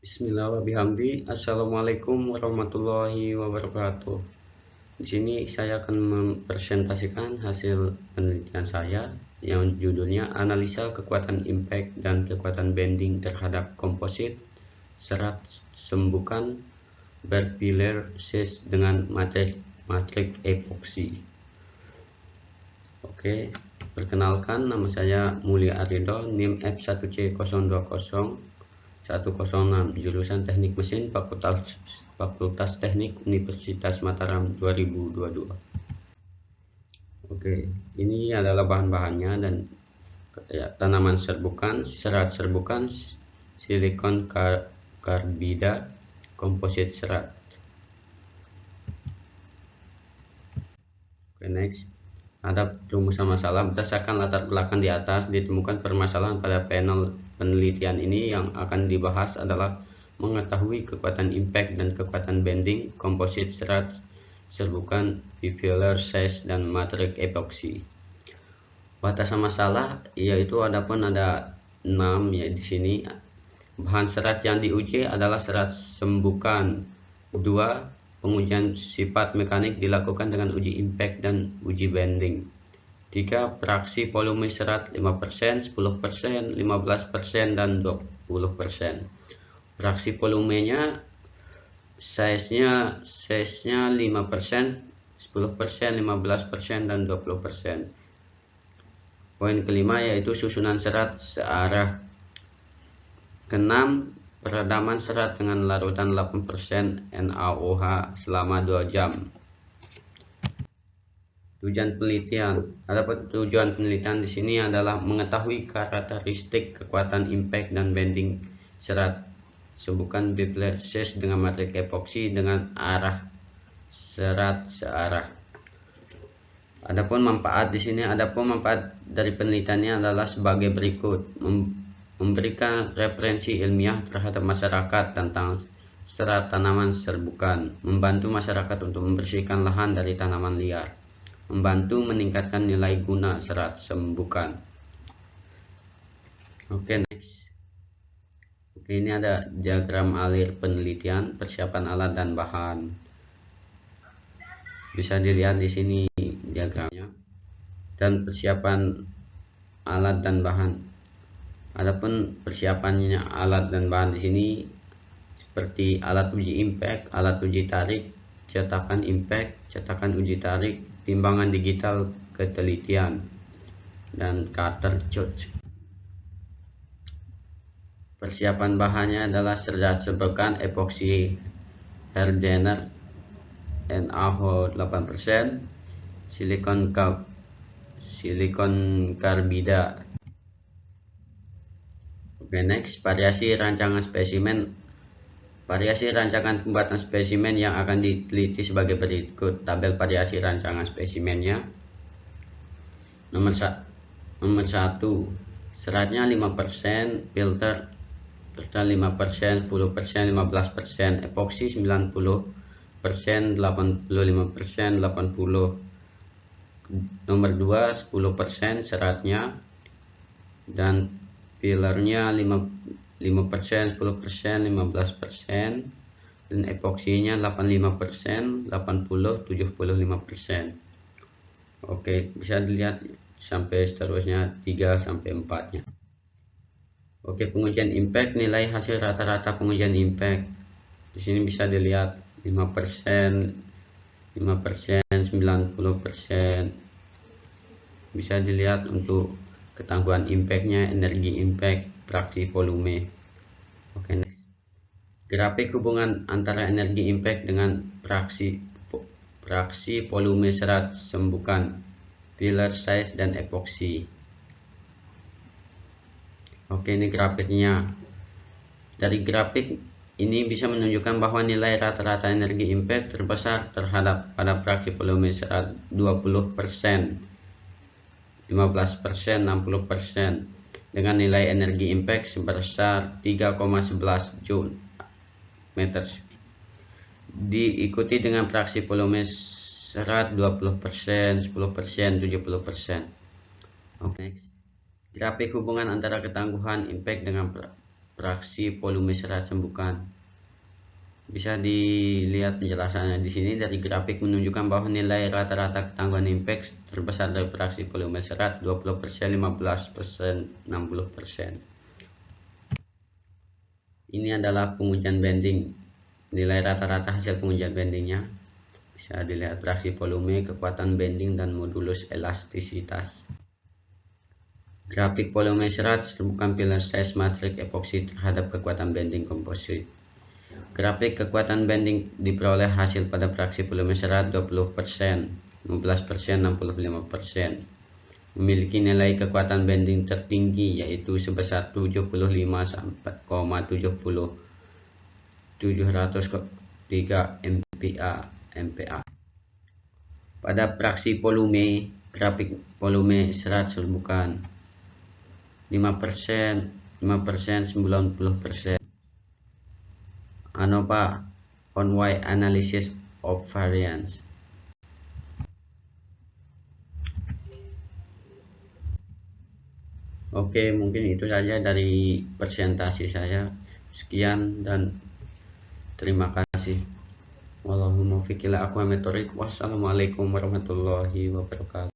Bismillahirrahmanirrahim. Assalamualaikum warahmatullahi wabarakatuh. Di sini saya akan mempresentasikan hasil penelitian saya yang judulnya analisa kekuatan impact dan kekuatan bending terhadap komposit serat sembukan berpilar cis dengan matrik epoksi. Oke, perkenalkan, nama saya Mulia Arido, NIM F1C020 106, jurusan Teknik Mesin, Fakultas Teknik Universitas Mataram 2022. Oke, ini adalah bahan-bahannya dan tanaman serbukan, serat serbukan, silikon karbida, komposit serat. Oke, next. Ada rumusan masalah. Berdasarkan latar belakang di atas, ditemukan permasalahan pada panel penelitian ini. Yang akan dibahas adalah mengetahui kekuatan impact dan kekuatan bending komposit serat serbukan bipolar size dan matrik epoksi. Batasan masalah yaitu ada 6 ya di sini. Bahan serat yang diuji adalah serat sembukan 2. Pengujian sifat mekanik dilakukan dengan uji impact dan uji bending. 3. Fraksi volume serat 5%, 10%, 15%, dan 20%. Fraksi volumenya size-nya 5%, 10%, 15%, dan 20%. Poin kelima yaitu susunan serat searah. Keenam, peredaman serat dengan larutan 8% NaOH selama 2 jam. Tujuan penelitian. Tujuan penelitian di sini adalah mengetahui karakteristik kekuatan impact dan bending serat sembukan bipolar cis dengan matrik epoksi dengan arah serat searah. Adapun manfaat di sini, manfaat dari penelitiannya adalah sebagai berikut: memberikan referensi ilmiah terhadap masyarakat tentang serat tanaman serbukan, membantu masyarakat untuk membersihkan lahan dari tanaman liar, membantu meningkatkan nilai guna serat sembukan. Oke, next. Oke, ini ada diagram alir penelitian, persiapan alat dan bahan. Bisa dilihat di sini diagramnya dan persiapan alat dan bahan. Adapun persiapannya alat dan bahan di sini seperti alat uji impact, alat uji tarik, cetakan impact, cetakan uji tarik, timbangan digital ketelitian, dan cutter charge. Persiapan bahannya adalah serat sembukan epoksi Hardener NaOH 8%, silikon karbida. Oke, next, variasi rancangan spesimen. Variasi rancangan pembuatan spesimen yang akan diteliti sebagai berikut. Tabel variasi rancangan spesimennya. Nomor 1, seratnya 5%, filter 5%, 10%, 15%, epoksi 90%, 85%, 80%. Nomor 2, 10% seratnya, dan fillernya 5%, 10%, 15%, dan epoksinya 85%, 80%, 75%. Oke, bisa dilihat sampai seterusnya 3 sampai 4-nya. Oke, pengujian impact, nilai hasil rata-rata pengujian impact. Di sini bisa dilihat 5%, 90%. Bisa dilihat untuk ketangguhan impactnya, energi impact, fraksi volume. Oke, next. Grafik hubungan antara energi impact dengan fraksi volume serat sembukan, filler size, dan epoksi. Oke, ini grafiknya. Dari grafik ini bisa menunjukkan bahwa nilai rata-rata energi impact terbesar pada fraksi volume serat 20%, 15%, 60%, dengan nilai energi impact sebesar 3,11 Joule meter. Diikuti dengan fraksi volume serat 20%, 10%, 70%. Oke, next. Grafik hubungan antara ketangguhan impact dengan fraksi volume serat sembuhkan. Bisa dilihat penjelasannya di sini. Dari grafik menunjukkan bahwa nilai rata-rata ketangguhan impact terbesar dari fraksi volume serat 20%, 15%, 60%. Ini adalah pengujian bending. Nilai rata-rata hasil pengujian bendingnya. Bisa dilihat fraksi volume, kekuatan bending, dan modulus elastisitas. Grafik volume serat bukan pillar size matrix epoksi terhadap kekuatan bending komposit. Grafik kekuatan bending diperoleh hasil pada fraksi volume serat 20%, 15%, 65%. Memiliki nilai kekuatan bending tertinggi yaitu sebesar 75,703 MPa. Pada fraksi volume, grafik volume serat bukan 5%, 90%. ANOVA on-way analysis of variance. Oke, mungkin itu saja dari presentasi saya. Sekian dan terima kasih. Wassalamualaikum warahmatullahi wabarakatuh.